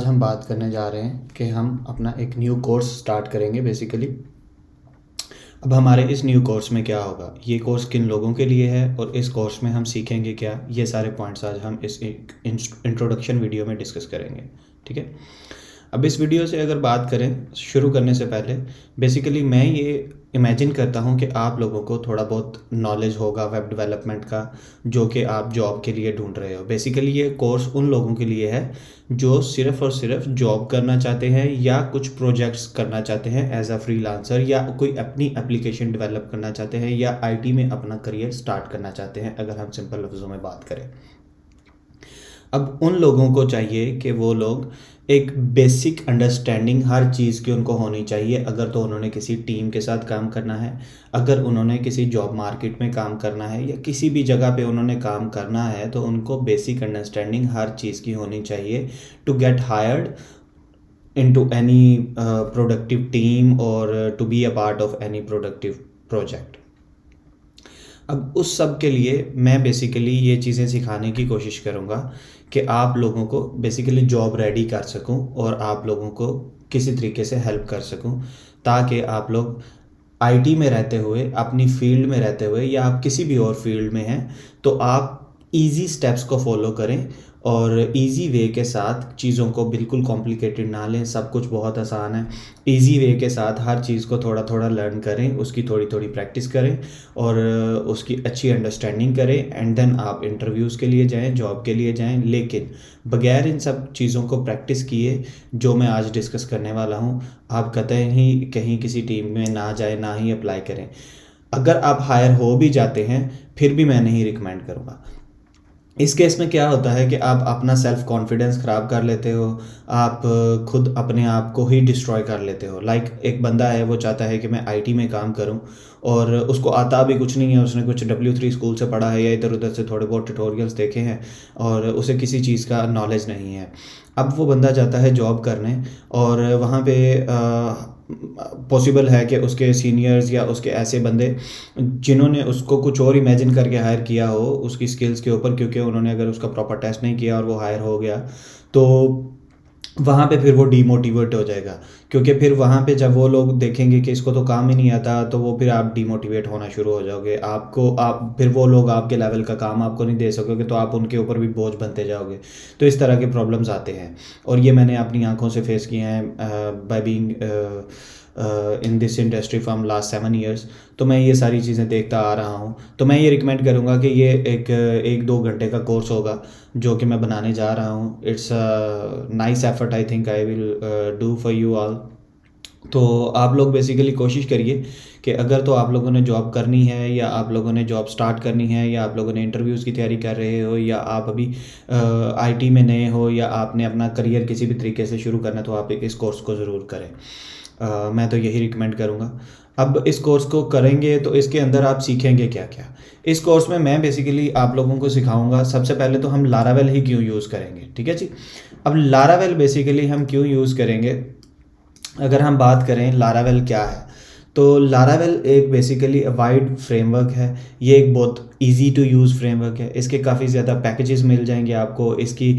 हम बात करने जा रहे हैं कि हम अपना एक न्यू कोर्स स्टार्ट करेंगे बेसिकली। अब हमारे इस न्यू कोर्स में क्या होगा, ये कोर्स किन लोगों के लिए है और इस कोर्स में हम सीखेंगे क्या, ये सारे पॉइंट्स आज हम इस एक इंट्रोडक्शन वीडियो में डिस्कस करेंगे। ठीक है। अब इस वीडियो से अगर बात करें, शुरू करने से पहले बेसिकली मैं ये इमेजिन करता हूँ कि आप लोगों को थोड़ा बहुत नॉलेज होगा वेब डेवलपमेंट का, जो कि आप जॉब के लिए ढूंढ रहे हो। बेसिकली ये कोर्स उन लोगों के लिए है जो सिर्फ़ और सिर्फ जॉब करना चाहते हैं या कुछ प्रोजेक्ट्स करना चाहते हैं एज अ फ्रीलांसर, या कोई अपनी एप्लीकेशन डेवलप करना चाहते हैं, या आईटी में अपना करियर स्टार्ट करना चाहते हैं, अगर हम सिंपल लफ्ज़ों में बात करें। अब उन लोगों को चाहिए कि वो लोग एक बेसिक अंडरस्टैंडिंग हर चीज़ की उनको होनी चाहिए। अगर तो उन्होंने किसी टीम के साथ काम करना है, अगर उन्होंने किसी जॉब मार्केट में काम करना है, या किसी भी जगह पे उन्होंने काम करना है, तो उनको बेसिक अंडरस्टैंडिंग हर चीज़ की होनी चाहिए to get hired into any productive team or to be a part of any productive project। अब उस सब के लिए मैं बेसिकली ये चीज़ें सिखाने की कोशिश करूँगा कि आप लोगों को बेसिकली जॉब रेडी कर सकूँ और आप लोगों को किसी तरीके से हेल्प कर सकूँ, ताकि आप लोग आईटी में रहते हुए, अपनी फील्ड में रहते हुए, या आप किसी भी और फील्ड में हैं, तो आप इजी स्टेप्स को फॉलो करें और इजी वे के साथ चीज़ों को बिल्कुल कॉम्प्लिकेटेड ना लें। सब कुछ बहुत आसान है। इजी वे के साथ हर चीज़ को थोड़ा थोड़ा लर्न करें, उसकी थोड़ी थोड़ी प्रैक्टिस करें और उसकी अच्छी अंडरस्टैंडिंग करें, एंड देन आप इंटरव्यूज़ के लिए जाएं, जॉब के लिए जाएं। लेकिन बगैर इन सब चीज़ों को प्रैक्टिस किए, जो मैं आज डिस्कस करने वाला हूँ, आप कतई ही कहीं किसी टीम में ना जाए, ना ही अप्लाई करें। अगर आप हायर हो भी जाते हैं, फिर भी मैं नहीं रिकमेंड करूँगा। इस केस में क्या होता है कि आप अपना सेल्फ कॉन्फिडेंस ख़राब कर लेते हो, आप खुद अपने आप को ही डिस्ट्रॉय कर लेते हो। एक बंदा है, वो चाहता है कि मैं आईटी में काम करूं, और उसको आता भी कुछ नहीं है, उसने कुछ W3 स्कूल से पढ़ा है या इधर उधर से थोड़े बहुत ट्यूटोरियल्स देखे हैं, और उसे किसी चीज़ का नॉलेज नहीं है। अब वो बंदा जाता है जॉब करने, और वहाँ पे पॉसिबल है कि उसके सीनियर्स या उसके ऐसे बंदे जिन्होंने उसको कुछ और इमेजिन करके हायर किया हो उसकी स्किल्स के ऊपर, क्योंकि उन्होंने अगर उसका प्रॉपर टेस्ट नहीं किया और वो हायर हो गया, तो वहाँ पे फिर वो डीमोटिवेट हो जाएगा। क्योंकि फिर वहाँ पे जब वो लोग देखेंगे कि इसको तो काम ही नहीं आता, तो वो फिर आप डीमोटिवेट होना शुरू हो जाओगे। आप फिर वो लोग आपके लेवल का काम आपको नहीं दे सकोगे, तो आप उनके ऊपर भी बोझ बनते जाओगे। तो इस तरह के प्रॉब्लम्स आते हैं, और ये मैंने अपनी आंखों से फेस किए हैं by being in this industry from last 7 years। तो मैं ये सारी चीज़ें देखता आ रहा हूँ। तो मैं ये रिकमेंड करूँगा कि ये एक 2 घंटे का कोर्स होगा जो कि मैं बनाने जा रहा हूँ। It's nice effort, I think I will do for you all. तो आप लोग बेसिकली कोशिश करिए कि अगर तो आप लोगों ने जॉब करनी है, या आप लोगों ने जॉब स्टार्ट करनी है, या आप लोगों ने इंटरव्यूज़ की तैयारी कर रहे हो, या आप अभी आईटी में नए हो, या आपने अपना करियर किसी भी तरीके से शुरू करना है, तो आप इस कोर्स को ज़रूर करें। मैं तो यही रिकमेंड करूँगा। अब इस कोर्स को करेंगे तो इसके अंदर आप सीखेंगे क्या क्या। इस कोर्स में मैं बेसिकली आप लोगों को सिखाऊंगा। सबसे पहले तो हम लारावेल ही क्यों यूज़ करेंगे, ठीक है जी। अब लारावेल बेसिकली हम क्यों यूज़ करेंगे, अगर हम बात करें लारावेल क्या है, तो लारावेल एक बेसिकली वाइड फ्रेमवर्क है। ये एक बहुत इजी टू यूज़ फ्रेमवर्क है। इसके काफ़ी ज़्यादा पैकेजेस मिल जाएंगे आपको, इसकी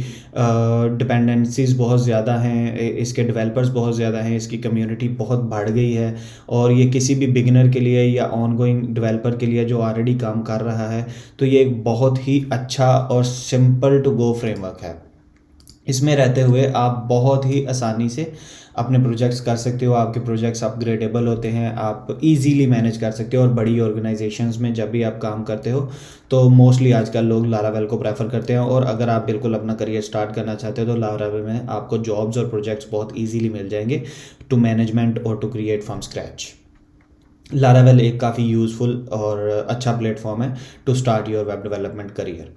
डिपेंडेंसीज़ बहुत ज़्यादा हैं, इसके डेवलपर्स बहुत ज़्यादा हैं, इसकी कम्युनिटी बहुत बढ़ गई है, और ये किसी भी बिगिनर के लिए या ऑन गोइंग डेवलपर के लिए जो ऑलरेडी काम कर रहा है, तो ये एक बहुत ही अच्छा और सिंपल टू गो फ्रेमवर्क है। इसमें रहते हुए आप बहुत ही आसानी से अपने प्रोजेक्ट्स कर सकते हो। आपके प्रोजेक्ट्स अपग्रेडेबल होते हैं, आप इजीली मैनेज कर सकते हो। और बड़ी ऑर्गेनाइजेशंस में जब भी आप काम करते हो, तो मोस्टली आजकल लोग लारावेल को प्रेफर करते हैं। और अगर आप बिल्कुल अपना करियर स्टार्ट करना चाहते हो, तो लारावेल में आपको जॉब्स और प्रोजेक्ट्स बहुत ईजीली मिल जाएंगे टू मैनेजमेंट और to create from scratch. Laravel एक काफ़ी यूज़फुल और अच्छा प्लेटफॉर्म है to start your web development career.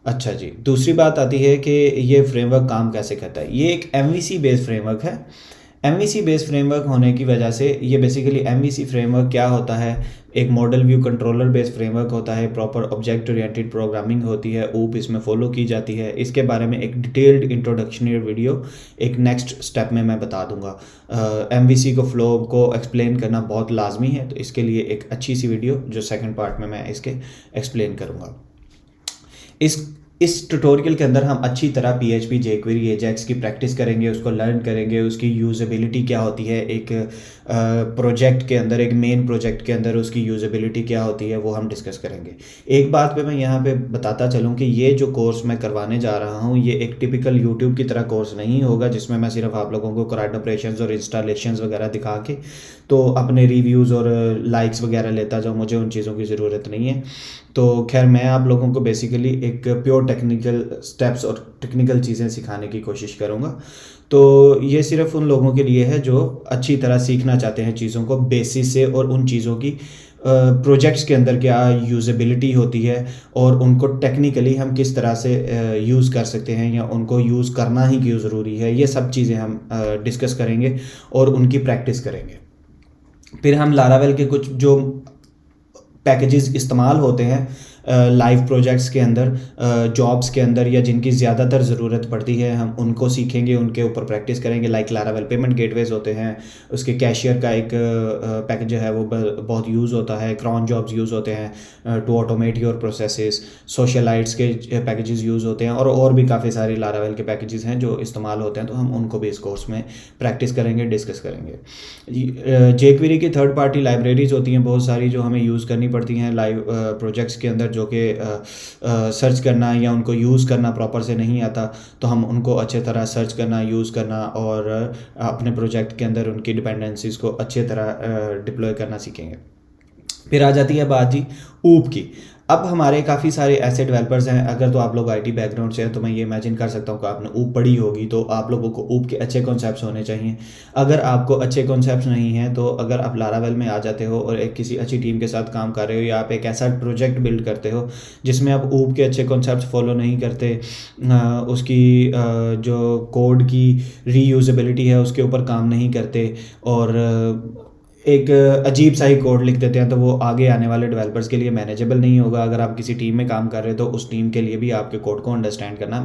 अच्छा जी, दूसरी बात आती है कि ये फ्रेमवर्क काम कैसे करता है। ये एक MVC बेस्ड फ्रेमवर्क है। MVC बेस्ड फ्रेमवर्क होने की वजह से ये बेसिकली MVC फ्रेमवर्क क्या होता है, एक model view controller based framework होता है, प्रॉपर ऑब्जेक्ट ओरिएंटेड प्रोग्रामिंग होती है, ऊप इसमें फॉलो की जाती है। इसके बारे में एक डिटेल्ड इंट्रोडक्शनरी वीडियो एक नेक्स्ट स्टेप में मैं बता दूंगा। MVC को फ्लो को एक्सप्लेन करना बहुत लाजमी है, तो इसके लिए एक अच्छी सी वीडियो जो सेकंड पार्ट में मैं इसके एक्सप्लेन करूँगा। इस इस ट्यूटोरियल के अंदर हम अच्छी तरह PHP, jQuery, AJAX की प्रैक्टिस करेंगे, उसको लर्न करेंगे, उसकी यूज़ेबिलिटी क्या होती है, एक प्रोजेक्ट के अंदर, एक मेन प्रोजेक्ट के अंदर उसकी यूज़ेबिलिटी क्या होती है, वो हम डिस्कस करेंगे। एक बात पे मैं यहाँ पे बताता चलूँ कि ये जो कोर्स मैं करवाने जा रहा हूँ, ये एक टिपिकल यूट्यूब की तरह कोर्स नहीं होगा जिसमें मैं सिर्फ आप लोगों को करंट ऑपरेशंस और इंस्टॉलेशंस वगैरह दिखा के तो अपने रिव्यूज़ और लाइक्स वगैरह लेता जाऊँ, मुझे उन चीज़ों की ज़रूरत नहीं है। तो खैर, मैं आप लोगों को बेसिकली एक प्योर टेक्निकल स्टेप्स और टेक्निकल चीज़ें सिखाने की कोशिश करूँगा। तो ये सिर्फ उन लोगों के लिए है जो अच्छी तरह सीखना चाहते हैं चीज़ों को बेसिस से, और उन चीज़ों की प्रोजेक्ट्स के अंदर क्या यूज़ेबिलिटी होती है और उनको टेक्निकली हम किस तरह से यूज़ कर सकते हैं या उनको यूज़ करना ही क्यों ज़रूरी है, ये सब चीज़ें हम डिस्कस करेंगे और उनकी प्रैक्टिस करेंगे। फिर हम लारावेल के कुछ जो पैकेजेस इस्तेमाल होते हैं लाइव प्रोजेक्ट्स के अंदर, जॉब्स के अंदर, या जिनकी ज़्यादातर ज़रूरत पड़ती है, हम उनको सीखेंगे, उनके ऊपर प्रैक्टिस करेंगे। लाइक लारावेल पेमेंट गेटवेज होते हैं, उसके कैशियर का एक पैकेज जो है वो बहुत यूज़ होता है, क्रॉन जॉब्स यूज़ होते हैं to automate your processes, socialites के पैकेजेस यूज़ होते हैं, और भी काफ़ी सारे लारावेल के पैकेजेस हैं जो इस्तेमाल होते हैं। तो हम उनको भी इस कोर्स में प्रैक्टिस करेंगे, डिस्कस करेंगे। जेक्वेरी की थर्ड पार्टी लाइब्रेरीज होती हैं बहुत सारी जो हमें यूज़ करनी पड़ती हैं लाइव प्रोजेक्ट्स के अंदर, जो कि सर्च करना या उनको यूज़ करना प्रॉपर से नहीं आता, तो हम उनको अच्छे तरह सर्च करना, यूज़ करना और अपने प्रोजेक्ट के अंदर उनकी डिपेंडेंसीज़ को अच्छे तरह डिप्लॉय करना सीखेंगे। फिर आ जाती है बात जी ऊप की। अब हमारे काफ़ी सारे ऐसे डेवलपर्स हैं, अगर तो आप लोग IT बैकग्राउंड से हैं तो मैं ये इमेजिन कर सकता हूँ कि आपने ऊप पढ़ी होगी, तो आप लोगों को ऊप के अच्छे कॉन्सेप्ट्स होने चाहिए। अगर आपको अच्छे कॉन्सेप्ट्स नहीं हैं, तो अगर आप लारावेल में आ जाते हो और एक किसी अच्छी टीम के साथ काम कर रहे हो, या आप एक ऐसा प्रोजेक्ट बिल्ड करते हो जिसमें आप ऊप के अच्छे कॉन्सेप्ट्स फॉलो नहीं करते, उसकी जो कोड की रीयूजेबिलिटी है उसके ऊपर काम नहीं करते, और एक अजीब सा ही कोड लिख देते हैं, तो वो आगे आने वाले डेवलपर्स के लिए मैनेजेबल नहीं होगा। अगर आप किसी टीम में काम कर रहे हो तो उस टीम के लिए भी आपके कोड को अंडरस्टैंड करना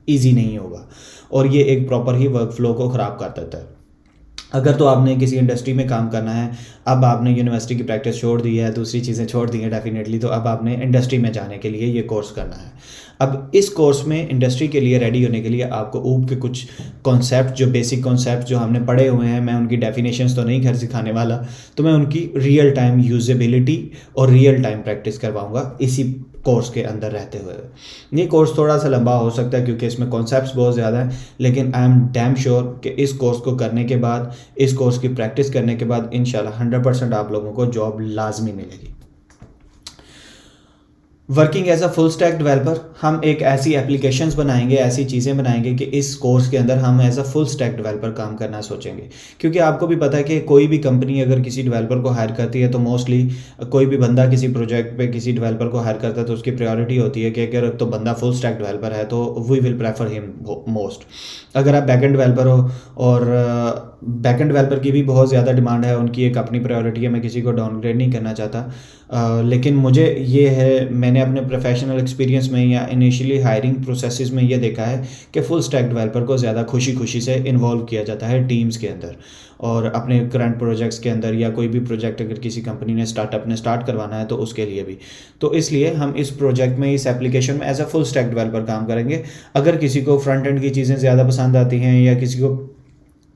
ईजी नहीं होगा, और ये एक प्रॉपर ही वर्क फ्लो को ख़राब कर देता है। अगर तो आपने किसी इंडस्ट्री में काम करना है, अब आपने यूनिवर्सिटी की प्रैक्टिस छोड़ दी है, दूसरी चीज़ें छोड़ दी हैं डेफिनेटली, तो अब आपने इंडस्ट्री में जाने के लिए ये कोर्स करना है। अब इस कोर्स में इंडस्ट्री के लिए रेडी होने के लिए आपको ऊप के कुछ कॉन्सेप्ट, जो बेसिक कॉन्सेप्ट जो हमने पढ़े हुए हैं, मैं उनकी डेफिनेशंस तो नहीं घर सिखाने वाला, तो मैं उनकी रियल टाइम यूजेबिलिटी और रियल टाइम प्रैक्टिस करवाऊँगा इसी कोर्स के अंदर रहते हुए। ये कोर्स थोड़ा सा लंबा हो सकता है क्योंकि इसमें कॉन्सेप्ट्स बहुत ज़्यादा हैं, लेकिन आई एम डैम श्योर कि इस कोर्स को करने के बाद, इस कोर्स की प्रैक्टिस करने के बाद इंशाल्लाह 100% आप लोगों को जॉब लाजमी मिलेगी। Working as a full stack developer, हम एक ऐसी एप्लीकेशंस बनाएंगे, ऐसी चीज़ें बनाएंगे कि इस कोर्स के अंदर हम as a full stack developer काम करना सोचेंगे। क्योंकि आपको भी पता है कि कोई भी कंपनी अगर किसी डेवलपर को हायर करती है, तो मोस्टली कोई भी बंदा किसी प्रोजेक्ट पे किसी डेवलपर को हायर करता है तो उसकी प्रायोरिटी होती है कि अगर तो बंदा फुल स्टैक डेवलपर है तो we will prefer him most. अगर आप बैकएंड डेवलपर हो, और बैकएंड डेवलपर की भी बहुत ज़्यादा डिमांड है, उनकी एक अपनी प्रायोरिटी है, मैं किसी को डाउनग्रेड नहीं करना चाहता, लेकिन मुझे ये है, मैंने अपने प्रोफेशनल एक्सपीरियंस में या इनिशियली हायरिंग प्रोसेसेस में ये देखा है कि फुल स्टैक डेवलपर को ज़्यादा खुशी खुशी से इन्वॉल्व किया जाता है टीम्स के अंदर, और अपने करंट प्रोजेक्ट्स के अंदर, या कोई भी प्रोजेक्ट अगर किसी कंपनी ने स्टार्ट करवाना है तो उसके लिए भी। तो इसलिए हम इस प्रोजेक्ट में, इस एप्लीकेशन में as a full stack developer काम करेंगे। अगर किसी को फ्रंट एंड की चीज़ें ज़्यादा पसंद आती हैं या किसी को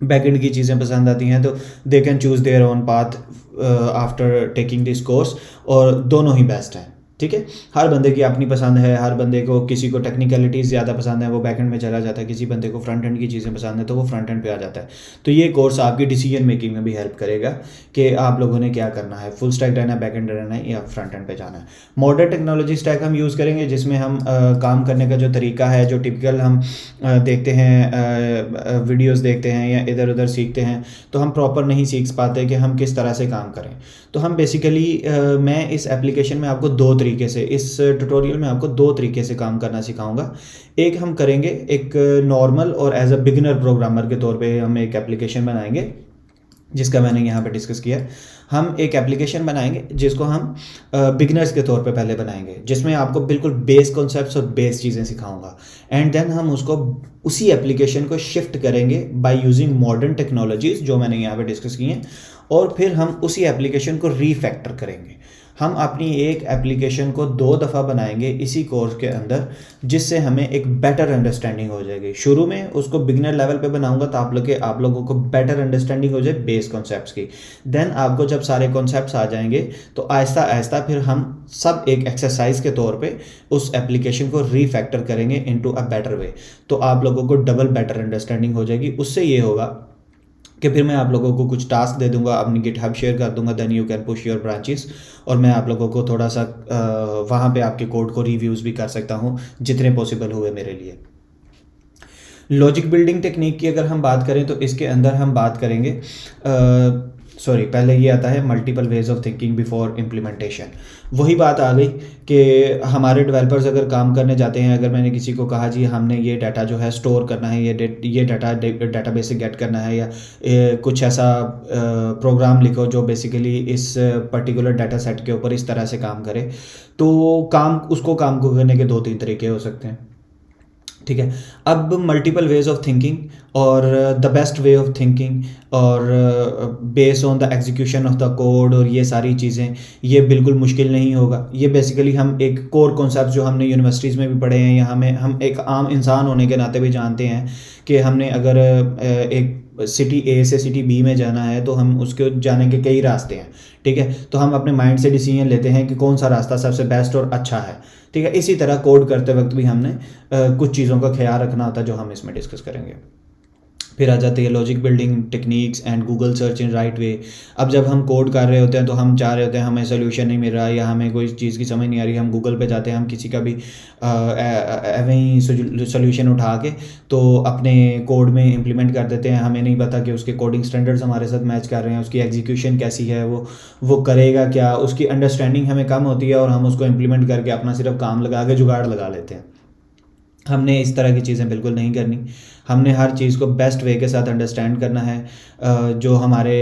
बैक एंड की चीज़ें पसंद आती हैं, तो they can choose their own path after taking this course, और दोनों ही बेस्ट हैं। ठीक है, हर बंदे की अपनी पसंद है, हर बंदे को, किसी को टेक्निकलिटीज़ ज़्यादा पसंद है वो बैक एंड में चला जाता है, किसी बंदे को फ्रंट एंड की चीज़ें पसंद है तो वो फ्रंट एंड पे आ जाता है। तो ये कोर्स आपकी डिसीजन मेकिंग में भी हेल्प करेगा कि आप लोगों ने क्या करना है, फुल स्टैक रहना है, बैक एंड रहना है, या फ्रंट एंड पे जाना है। मॉडर्न टेक्नोलॉजी स्टैक हम यूज़ करेंगे, जिसमें हम काम करने का जो तरीका है, जो टिपिकल हम देखते हैं, वीडियोज़ देखते हैं या इधर उधर सीखते हैं, तो हम प्रॉपर नहीं सीख पाते कि हम किस तरह से काम करें। तो हम बेसिकली मैं इस एप्लीकेशन में आपको दो तरीके से, इस ट्यूटोरियल में आपको दो तरीके से काम करना सिखाऊंगा। एक हम करेंगे एक नॉर्मल और एज अ बिगिनर प्रोग्रामर के तौर पे हम एक एप्लीकेशन बनाएंगे, जिसका मैंने यहाँ पे डिस्कस किया। हम एक एप्लीकेशन बनाएंगे जिसको हम बिगिनर्स के तौर पे पहले बनाएंगे, जिसमें आपको बिल्कुल बेस कॉन्सेप्ट्स और बेस चीज़ें सिखाऊंगा, एंड देन हम उसको, उसी एप्लीकेशन को शिफ्ट करेंगे बाय यूजिंग मॉडर्न टेक्नोलॉजीज़ जो मैंने यहाँ पे डिस्कस की हैं, और फिर हम उसी एप्लीकेशन को रीफैक्टर करेंगे। हम अपनी एक एप्लीकेशन को 2 दफ़ा बनाएंगे इसी कोर्स के अंदर, जिससे हमें एक बेटर अंडरस्टैंडिंग हो जाएगी। शुरू में उसको बिगिनर लेवल पे बनाऊंगा तो आप लोगों को बेटर अंडरस्टैंडिंग हो जाए बेस कॉन्सेप्ट्स की। देन आपको जब सारे कॉन्सेप्ट्स आ जाएंगे तो आहिस्ता आहिस्ता फिर हम सब एक एक्सरसाइज के तौर पे उस एप्लीकेशन को रीफैक्टर करेंगे इनटू अ बेटर वे। तो आप लोगों को डबल बेटर अंडरस्टैंडिंग हो जाएगी। उससे ये होगा कि फिर मैं आप लोगों को कुछ टास्क दे दूंगा, अपनी गिटहब शेयर कर दूंगा, then you can push your branches, और मैं आप लोगों को थोड़ा सा वहाँ पे आपके कोड को रिव्यूज़ भी कर सकता हूँ जितने पॉसिबल हुए मेरे लिए। लॉजिक बिल्डिंग टेक्निक की अगर हम बात करें तो इसके अंदर हम बात करेंगे पहले ये आता है multiple ways of thinking before implementation. वही बात आ गई कि हमारे डेवलपर्स अगर काम करने जाते हैं, अगर मैंने किसी को कहा जी हमने ये डाटा जो है स्टोर करना है, ये डाटा डेटाबेस से गेट करना है, या कुछ ऐसा प्रोग्राम लिखो जो बेसिकली इस पर्टिकुलर डाटा सेट के ऊपर इस तरह से काम करे, तो काम को करने के 2-3 तरीके हो सकते हैं। ठीक है, अब मल्टीपल वेज ऑफ थिंकिंग और the best way of thinking और base on the execution of the code और ये सारी चीज़ें, ये बिल्कुल मुश्किल नहीं होगा। ये बेसिकली हम एक कोर कॉन्सेप्ट जो हमने यूनिवर्सिटीज़ में भी पढ़े हैं या हम एक आम इंसान होने के नाते भी जानते हैं कि हमने अगर एक सिटी ए से सिटी बी में जाना है तो हम उसके जाने के कई रास्ते हैं। ठीक है, तो हम अपने माइंड से डिसीजन लेते हैं कि कौन सा रास्ता सबसे बेस्ट और अच्छा है। ठीक है, इसी तरह कोड करते वक्त भी हमने कुछ चीज़ों का ख्याल रखना होता है जो हम इसमें डिस्कस करेंगे। फिर आ जाती है logic building techniques and Google search in right way. अब जब हम कोड कर रहे होते हैं तो हम चाह रहे होते हैं हमें सोल्यूशन नहीं मिल रहा या हमें कोई चीज़ की समझ नहीं आ रही, हम गूगल पे जाते हैं, हम किसी का भी वहीं सोल्यूशन उठा के तो अपने कोड में इम्प्लीमेंट कर देते हैं। हमें नहीं पता कि उसके कोडिंग स्टैंडर्ड्स हमारे साथ मैच कर रहे हैं, उसकी एग्जीक्यूशन कैसी है, वो करेगा क्या, उसकी अंडरस्टैंडिंग हमें कम होती है और हम उसको इम्प्लीमेंट करके अपना सिर्फ काम लगा के जुगाड़ लगा लेते हैं। हमने इस तरह की चीज़ें बिल्कुल नहीं करनी। हमने हर चीज़ को बेस्ट वे के साथ अंडरस्टैंड करना है। जो हमारे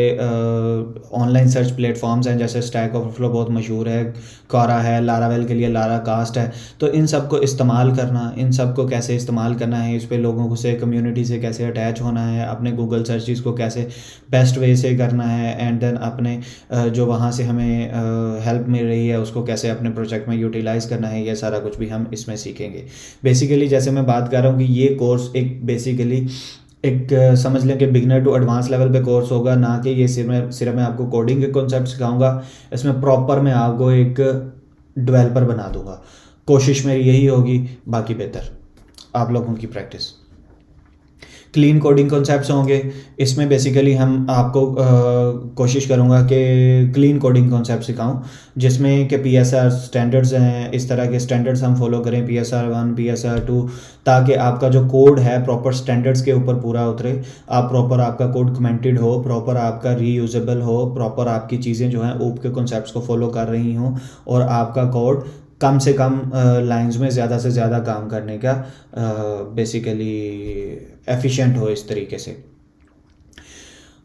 ऑनलाइन सर्च प्लेटफॉर्म्स हैं जैसे स्टैक ओवरफ्लो बहुत मशहूर है, क्वोरा है, लारावेल के लिए लारा कास्ट है, तो इन सब को इस्तेमाल करना, इन सब को कैसे इस्तेमाल करना है, इस पे लोगों से कम्युनिटी से कैसे अटैच होना है, अपने गूगल सर्चेस को कैसे बेस्ट वे से करना है, एंड देन अपने जो वहाँ से हमें हेल्प मिल रही है उसको कैसे अपने प्रोजेक्ट में यूटिलाइज़ करना है, ये सारा कुछ भी हम इसमें सीखेंगे। बेसिकली जैसे मैं बात कर रहा हूँ कि ये कोर्स एक समझ लें कि बिगनर टू एडवांस लेवल पे कोर्स होगा, ना कि ये सिर्फ मैं आपको कोडिंग के कॉन्सेप्ट सिखाऊंगा। इसमें प्रॉपर मैं आपको एक डेवलपर बना दूंगा। कोशिश मेरी यही होगी, बाकी बेहतर आप लोगों की प्रैक्टिस। क्लीन कोडिंग कॉन्सेप्ट्स होंगे इसमें। बेसिकली हम आपको कोशिश करूँगा कि क्लीन कोडिंग कॉन्सेप्ट सिखाऊं, जिसमें कि PSR स्टैंडर्ड्स हैं, इस तरह के स्टैंडर्ड्स हम फॉलो करें, PSR 1 PSR 2, ताकि आपका जो कोड है प्रॉपर स्टैंडर्ड्स के ऊपर पूरा उतरे, आप प्रॉपर आपका कोड कमेंटेड हो, प्रॉपर आपका रीयूजेबल हो, प्रॉपर आपकी चीज़ें जो हैं ऊप के कॉन्सेप्ट्स को फॉलो कर रही हों, और आपका कोड कम से कम लाइंस में ज़्यादा से ज़्यादा काम करने का बेसिकली एफिशिएंट हो इस तरीके से।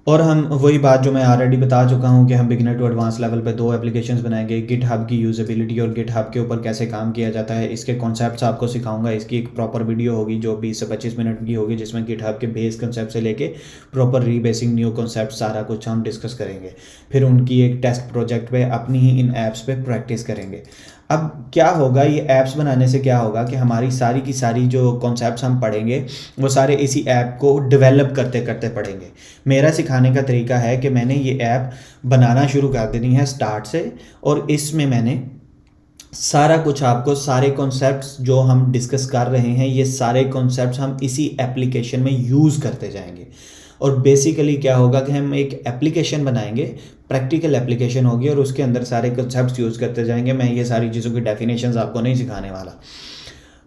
और हम वही बात जो मैं ऑलरेडी बता चुका हूँ कि हम बिगिनर टू एडवांस लेवल पे 2 एप्लीकेशंस बनाएंगे। गिटहब की यूजेबिलिटी और गिटहब के ऊपर कैसे काम किया जाता है, इसके कॉन्सेप्ट्स आपको सिखाऊंगा। इसकी एक प्रॉपर वीडियो होगी जो 20 से 25 मिनट की होगी, जिसमें गिटहब के बेस कॉन्सेप्ट से लेके प्रॉपर रीबेसिंग न्यू कॉन्सेप्ट सारा कुछ हम डिस्कस करेंगे। फिर उनकी एक टेस्ट प्रोजेक्ट पे अपनी ही इन ऐप्स पे प्रैक्टिस करेंगे। अब क्या होगा, ये ऐप्स बनाने से क्या होगा कि हमारी सारी की सारी जो कॉन्सेप्ट्स हम पढ़ेंगे वो सारे इसी ऐप को डेवलप करते करते पढ़ेंगे। मेरा सिखाने का तरीका है कि मैंने ये ऐप बनाना शुरू कर देनी है स्टार्ट से, और इसमें मैंने सारा कुछ आपको, सारे कॉन्सेप्ट्स जो हम डिस्कस कर रहे हैं, ये सारे कॉन्सेप्ट्स हम इसी एप्लीकेशन में यूज़ करते जाएंगे। और बेसिकली क्या होगा कि हम एक एप्लीकेशन बनाएंगे, प्रैक्टिकल एप्लीकेशन होगी, और उसके अंदर सारे कॉन्सेप्ट्स यूज़ करते जाएंगे। मैं ये सारी चीज़ों की डेफिनेशंस आपको नहीं सिखाने वाला,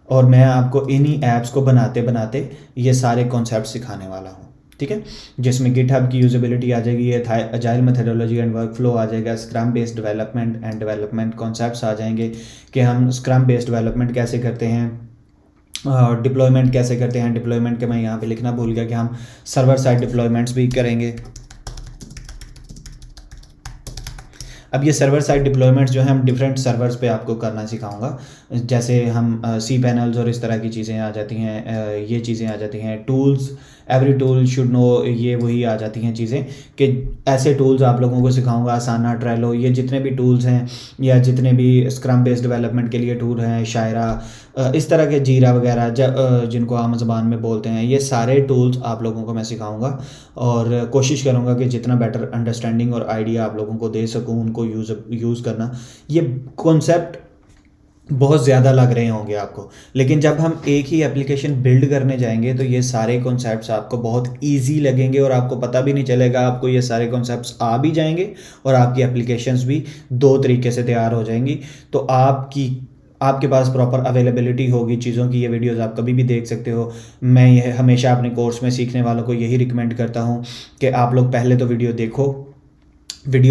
और मैं आपको इन्हीं ऐप्स को बनाते बनाते ये सारे कॉन्सेप्ट सिखाने वाला हूँ। ठीक है, जिसमें गिटहब की यूजेबिलिटी आ जाएगी, ये अजाइल मेथोडोलॉजी एंड वर्कफ्लो आ जाएगा, scrum based development and development concepts आ जाएंगे कि हम स्क्रम बेस्ड डेवलपमेंट कैसे करते हैं, डिप्लॉयमेंट कैसे करते हैं। डिप्लॉयमेंट के मैं यहाँ पे लिखना भूल गया कि हम सर्वर साइड डिप्लॉयमेंट्स भी करेंगे। अब ये सर्वर साइड डिप्लॉयमेंट्स जो है हम डिफरेंट सर्वर्स पे आपको करना सिखाऊंगा। जैसे हम सी पैनल्स और इस तरह की चीज़ें आ जाती हैं, ये चीज़ें आ जाती हैं, tools, every tool should know, ये वही आ जाती हैं चीज़ें कि ऐसे टूल्स आप लोगों को सिखाऊंगा, आसाना, ट्रेलो, ये जितने भी टूल्स हैं या जितने भी स्क्रम बेस्ड डेवलपमेंट के लिए टूल हैं, शायरा, इस तरह के जीरा वगैरह जिनको आम ज़बान में बोलते हैं, ये सारे टूल्स आप लोगों को मैं सिखाऊंगा और कोशिश करूंगा कि जितना बेटर अंडरस्टैंडिंग और आइडिया आप लोगों को दे सकूं उनको यूज़ करना। ये कॉन्सेप्ट बहुत ज़्यादा लग रहे होंगे आपको, लेकिन जब हम एक ही एप्लीकेशन बिल्ड करने जाएंगे तो ये सारे कॉन्सेप्ट्स आपको बहुत इजी लगेंगे और आपको पता भी नहीं चलेगा, आपको ये सारे कॉन्सेप्ट्स आ भी जाएंगे और आपकी एप्लीकेशंस भी दो तरीके से तैयार हो जाएंगी। तो आपके पास प्रॉपर अवेलेबिलिटी होगी चीज़ों की। ये वीडियोस आप कभी भी देख सकते हो। मैं यह हमेशा अपने कोर्स में सीखने वालों को यही रिकमेंड करता हूँ कि आप लोग पहले तो वीडियो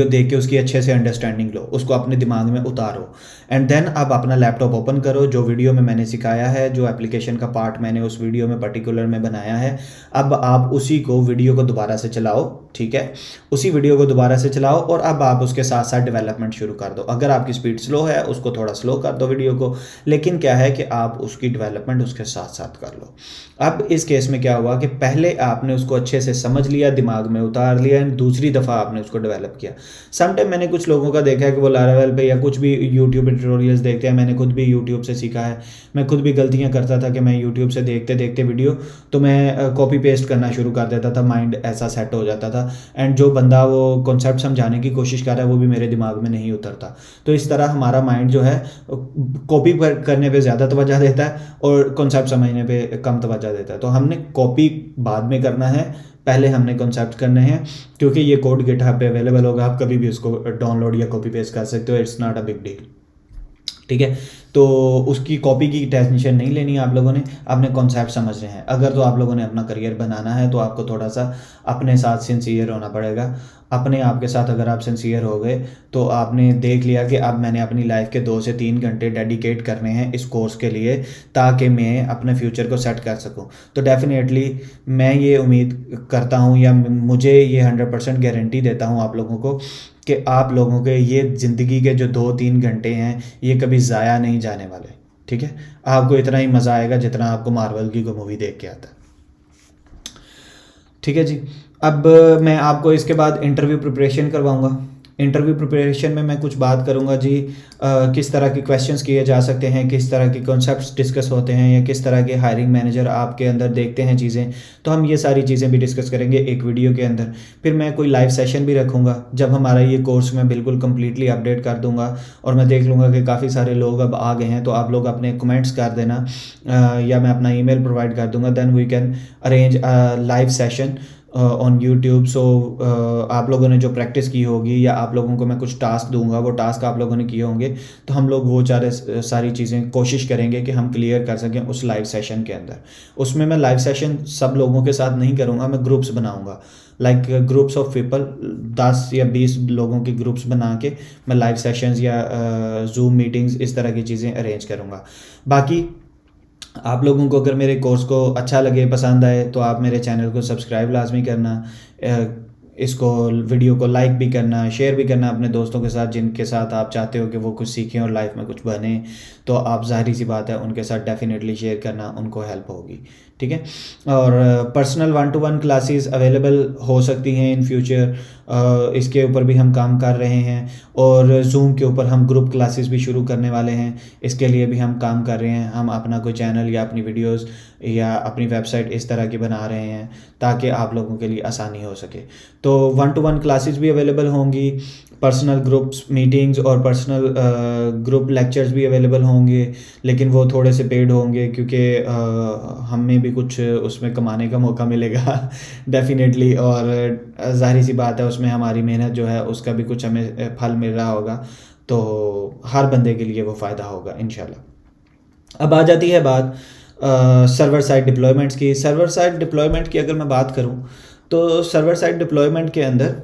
देख के उसकी अच्छे से अंडरस्टैंडिंग लो, उसको अपने दिमाग में उतारो, एंड देन आप अपना लैपटॉप ओपन करो, जो वीडियो में मैंने सिखाया है, जो एप्लीकेशन का पार्ट मैंने उस वीडियो में पर्टिकुलर में बनाया है, अब आप उसी को वीडियो को दोबारा से चलाओ। ठीक है, उसी वीडियो को दोबारा से चलाओ और अब आप उसके साथ साथ डेवलपमेंट शुरू कर दो। अगर आपकी स्पीड स्लो है उसको थोड़ा स्लो कर दो वीडियो को, लेकिन क्या है कि आप उसकी डेवलपमेंट उसके साथ साथ कर लो। अब इस केस में क्या हुआ कि पहले आपने उसको अच्छे से समझ लिया, दिमाग में उतार लिया, एंड दूसरी दफ़ा आपने उसको डेवलप किया। समटाइम मैंने कुछ लोगों का देखा है कि वो लारावेल पे या कुछ भी यूट्यूब ट्यूटोरियल्स देखते हैं, मैंने खुद भी यूट्यूब से सीखा है, मैं खुद भी गलतियां करता था कि मैं यूट्यूब से देखते देखते वीडियो तो मैं कॉपी पेस्ट करना शुरू कर देता था, माइंड ऐसा सेट हो जाता था, एंड जो बंदा वो कॉन्सेप्ट समझाने की कोशिश कर रहा है वो भी मेरे दिमाग में नहीं उतरता। तो इस तरह हमारा माइंड जो है कॉपी करने पे ज़्यादा तवज्जो देता है और कॉन्सेप्ट समझने पे कम तवज्जो देता है। तो हमने कॉपी बाद में करना है, पहले हमने कॉन्सेप्ट करने हैं, क्योंकि ये कोड गिटहब पे अवेलेबल होगा, आप कभी भी उसको डाउनलोड या कॉपी पेस्ट कर सकते हो, it's not a big deal. ठीक है, तो उसकी कॉपी की टेंशन नहीं लेनी है आप लोगों ने, अपने कॉन्सेप्ट समझ रहे हैं। अगर तो आप लोगों ने अपना करियर बनाना है तो आपको थोड़ा सा अपने साथ सिंसियर होना पड़ेगा। अपने आप के साथ अगर आप सिंसियर हो गए तो आपने देख लिया कि अब मैंने अपनी लाइफ के 2 से 3 घंटे डेडिकेट करने हैं इस कोर्स के लिए ताकि मैं अपने फ्यूचर को सेट कर सकूं। तो डेफिनेटली मैं ये उम्मीद करता हूं या मुझे ये 100% गारंटी देता हूं आप लोगों को कि आप लोगों के ये ज़िंदगी के जो 2-3 घंटे हैं ये कभी ज़ाया नहीं जाने वाले। ठीक है, आपको इतना ही मज़ा आएगा जितना आपको मार्वल की कोई मूवी देख के आता है। ठीक है जी, अब मैं आपको इसके बाद इंटरव्यू प्रिपरेशन करवाऊंगा। इंटरव्यू प्रिपरेशन में मैं कुछ बात करूंगा जी, किस तरह के क्वेश्चंस किए जा सकते हैं, किस तरह के कॉन्सेप्ट्स डिस्कस होते हैं, या किस तरह के हायरिंग मैनेजर आपके अंदर देखते हैं चीज़ें। तो हम ये सारी चीज़ें भी डिस्कस करेंगे एक वीडियो के अंदर। फिर मैं कोई लाइव सेशन भी रखूँगा जब हमारा ये कोर्स मैं बिल्कुल कम्प्लीटली अपडेट कर दूँगा और मैं देख लूँगा कि काफ़ी सारे लोग अब आ गए हैं, तो आप लोग अपने कमेंट्स कर देना या मैं अपना ईमेल प्रोवाइड कर दूँगा, then we can arrange live session on YouTube. So आप लोगों ने जो प्रैक्टिस की होगी या आप लोगों को मैं कुछ टास्क दूंगा, वो टास्क आप लोगों ने किए होंगे, तो हम लोग वो सारी चीज़ें कोशिश करेंगे कि हम क्लियर कर सकें उस लाइव सेशन के अंदर। उसमें मैं लाइव सेशन सब लोगों के साथ नहीं करूँगा, मैं ग्रुप्स बनाऊँगा, लाइक ग्रुप्स ऑफ पीपल, 10 या 20 लोगों के ग्रुप्स बना के मैं लाइव सेशंस या जूम मीटिंग्स इस तरह की चीज़ें अरेंज करूँगा। बाकी आप लोगों को अगर मेरे कोर्स को अच्छा लगे, पसंद आए, तो आप मेरे चैनल को सब्सक्राइब लाजमी करना, इसको वीडियो को लाइक भी करना, शेयर भी करना अपने दोस्तों के साथ जिनके साथ आप चाहते हो कि वो कुछ सीखें और लाइफ में कुछ बने। तो आप जाहिर सी बात है उनके साथ डेफिनेटली शेयर करना, उनको हेल्प होगी। ठीक है, और पर्सनल 1-to-1 क्लासेस अवेलेबल हो सकती हैं इन फ्यूचर, इसके ऊपर भी हम काम कर रहे हैं, और जूम के ऊपर हम ग्रुप क्लासेस भी शुरू करने वाले हैं, इसके लिए भी हम काम कर रहे हैं। हम अपना कोई चैनल या अपनी वीडियोस या अपनी वेबसाइट इस तरह की बना रहे हैं ताकि आप लोगों के लिए आसानी हो सके। तो 1-to-1 क्लासेस भी अवेलेबल होंगी, पर्सनल ग्रुप्स मीटिंग्स और पर्सनल ग्रुप लेक्चर्स भी अवेलेबल होंगे, लेकिन वो थोड़े से पेड होंगे क्योंकि हमें भी कुछ उसमें कमाने का मौका मिलेगा डेफिनेटली, और जाहिर सी बात है उसमें हमारी मेहनत जो है उसका भी कुछ हमें फल मिल रहा होगा, तो हर बंदे के लिए वो फ़ायदा होगा इंशाल्लाह। अब आ जाती है बात सर्वर साइड डिप्लॉयमेंट्स की। सर्वर साइड डिप्लॉयमेंट की अगर मैं बात करूं तो सर्वर साइड डिप्लॉयमेंट के अंदर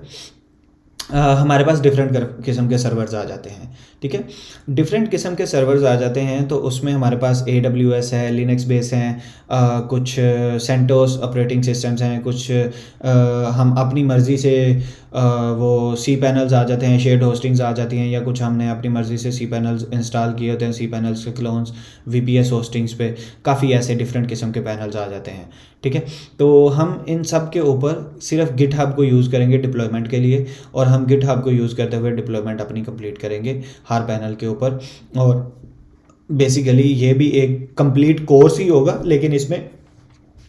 हमारे पास डिफरेंट किस्म के सर्वर्स आ जाते हैं। ठीक है, डिफरेंट किस्म के सर्वर्स आ जाते हैं तो उसमें हमारे पास AWS है, लिनक्स बेस हैं, कुछ सेंटोस ऑपरेटिंग सिस्टम्स हैं, कुछ हम अपनी मर्ज़ी से वो सी पैनल्स आ जाते हैं, शेयर्ड होस्टिंग्स आ जाती हैं, या कुछ हमने अपनी मर्ज़ी से सी पैनल्स इंस्टॉल किए होते हैं, सी पैनल्स के क्लोन्स VPS होस्टिंग्स पे काफ़ी ऐसे डिफरेंट किस्म के पैनल्स आ जाते हैं। ठीक है, तो हम इन सब के ऊपर सिर्फ गिटहब को यूज़ करेंगे डिप्लॉयमेंट के लिए, और हम गिटहब को यूज़ करते हुए डिप्लॉयमेंट अपनी कंप्लीट करेंगे हर पैनल के ऊपर। और बेसिकली ये भी एक कंप्लीट कोर्स ही होगा, लेकिन इसमें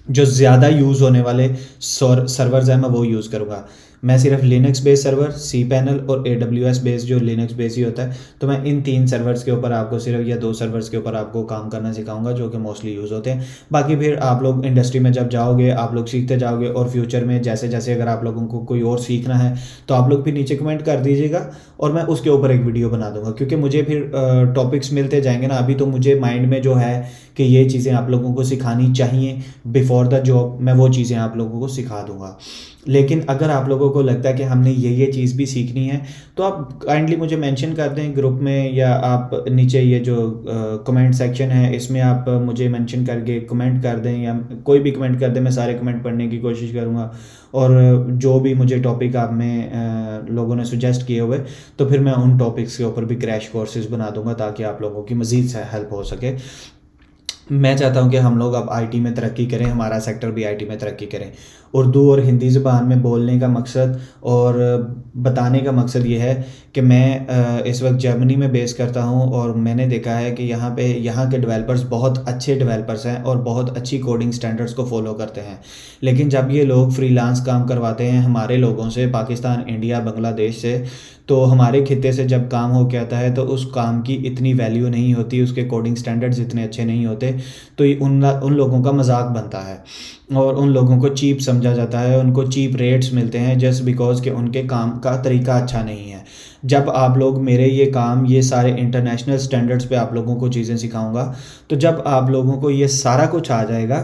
जो ज़्यादा यूज़ होने वाले सर्वर्स हैं मैं वो यूज़ करूँगा। मैं सिर्फ Linux base server, C panel और AWS बेस जो लिनक्स बेस ही होता है, तो मैं इन 3 सर्वर्स के ऊपर आपको सिर्फ, या 2 सर्वर्स के ऊपर आपको काम करना सिखाऊंगा जो कि मोस्टली यूज़ होते हैं। बाकी फिर आप लोग इंडस्ट्री में जब जाओगे आप लोग सीखते जाओगे, और फ्यूचर में जैसे जैसे अगर आप लोगों को कोई और सीखना है तो आप लोग भी नीचे कमेंट कर दीजिएगा, और मैं उसके ऊपर एक वीडियो बना दूंगा, क्योंकि मुझे फिर टॉपिक्स मिलते जाएंगे ना। अभी तो मुझे माइंड में जो है कि ये चीज़ें आप लोगों को सिखानी चाहिए बिफोर द जॉब, मैं वो चीज़ें आप लोगों को सिखा दूंगा। लेकिन अगर आप लोगों को लगता है कि हमने ये चीज़ भी सीखनी है, तो आप काइंडली मुझे मेंशन कर दें ग्रुप में, या आप नीचे ये जो कमेंट सेक्शन है इसमें आप मुझे मेंशन करके कमेंट कर दें, या कोई भी कमेंट कर दें, मैं सारे कमेंट पढ़ने की कोशिश करूँगा। और जो भी मुझे टॉपिक आप में लोगों ने सुजेस्ट किए हुए, तो फिर मैं उन टॉपिक्स के ऊपर भी क्रैश कोर्सेज बना दूंगा, ताकि आप लोगों की मज़ीद से हेल्प हो सके। मैं चाहता हूँ कि हम लोग अब आईटी में तरक्की करें, हमारा सेक्टर भी आईटी में तरक्की करें। उर्दू और हिंदी ज़बान में बोलने का मकसद और बताने का मकसद ये है कि मैं इस वक्त जर्मनी में बेस करता हूँ, और मैंने देखा है कि यहाँ के डेवलपर्स बहुत अच्छे डेवलपर्स हैं और बहुत अच्छी कोडिंग स्टैंडर्ड्स को फॉलो करते हैं। लेकिन जब ये लोग फ्रीलांस काम करवाते हैं हमारे लोगों से, पाकिस्तान, इंडिया, बांग्लादेश से, तो हमारे खिते से जब काम हो के आता है तो उस काम की इतनी वैल्यू नहीं होती, उसके कोडिंग स्टैंडर्ड्स इतने अच्छे नहीं होते, तो ये उन लोगों का मजाक बनता है, और उन लोगों को चीप समझा जाता है, उनको चीप रेट्स मिलते हैं जस्ट बिकॉज कि उनके काम का तरीका अच्छा नहीं है। जब आप लोग मेरे ये काम, ये सारे इंटरनेशनल स्टैंडर्ड्स पे आप लोगों को चीज़ें सिखाऊंगा, तो जब आप लोगों को ये सारा कुछ आ जाएगा,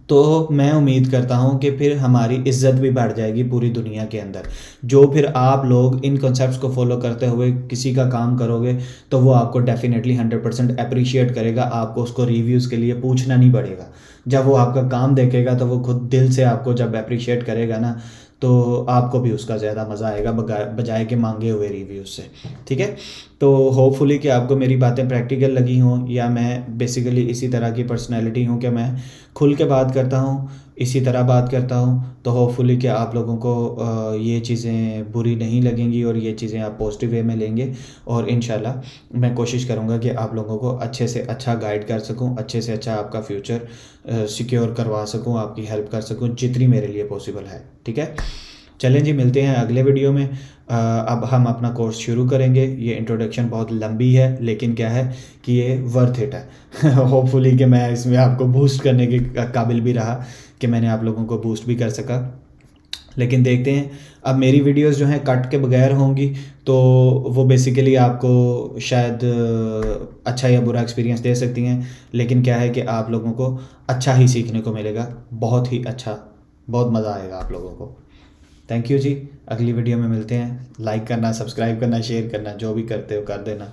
तो मैं उम्मीद करता हूँ कि फिर हमारी इज़्ज़त भी बढ़ जाएगी पूरी दुनिया के अंदर। जो फिर आप लोग इन कॉन्सेप्ट्स को फॉलो करते हुए किसी का काम करोगे, तो वो आपको डेफिनेटली 100% अप्रिशिएट करेगा, आपको उसको रिव्यूज़ के लिए पूछना नहीं पड़ेगा। जब वो आपका काम देखेगा तो वो खुद दिल से आपको जब अप्रिशिएट करेगा ना, तो आपको भी उसका ज़्यादा मज़ा आएगा बजाय के मांगे हुए रिव्यूज़ से। ठीक है, तो होपफुली कि आपको मेरी बातें प्रैक्टिकल लगी हों, या मैं बेसिकली इसी तरह की पर्सनैलिटी हूँ कि मैं खुल के बात करता हूँ, इसी तरह बात करता हूँ, तो होपफुली कि आप लोगों को ये चीज़ें बुरी नहीं लगेंगी, और ये चीज़ें आप पॉजिटिव वे में लेंगे। और इंशाल्लाह मैं कोशिश करूँगा कि आप लोगों को अच्छे से अच्छा गाइड कर सकूँ, अच्छे से अच्छा आपका फ्यूचर सिक्योर करवा सकूँ, आपकी हेल्प कर सकूँ जितनी मेरे लिए पॉसिबल है। ठीक है, चलें जी, मिलते हैं अगले वीडियो में। अब हम अपना कोर्स शुरू करेंगे। ये इंट्रोडक्शन बहुत लंबी है, लेकिन क्या है कि ये वर्थ इट है। होपफुली कि मैं इसमें आपको बूस्ट करने के काबिल भी रहा, कि मैंने आप लोगों को बूस्ट भी कर सका। लेकिन देखते हैं, अब मेरी वीडियोस जो हैं कट के बगैर होंगी, तो वो बेसिकली आपको शायद अच्छा या बुरा एक्सपीरियंस दे सकती हैं, लेकिन क्या है कि आप लोगों को अच्छा ही सीखने को मिलेगा, बहुत ही अच्छा, बहुत मज़ा आएगा आप लोगों को। थैंक यू जी, अगली वीडियो में मिलते हैं। लाइक करना, सब्सक्राइब करना, शेयर करना, जो भी करते हो कर देना।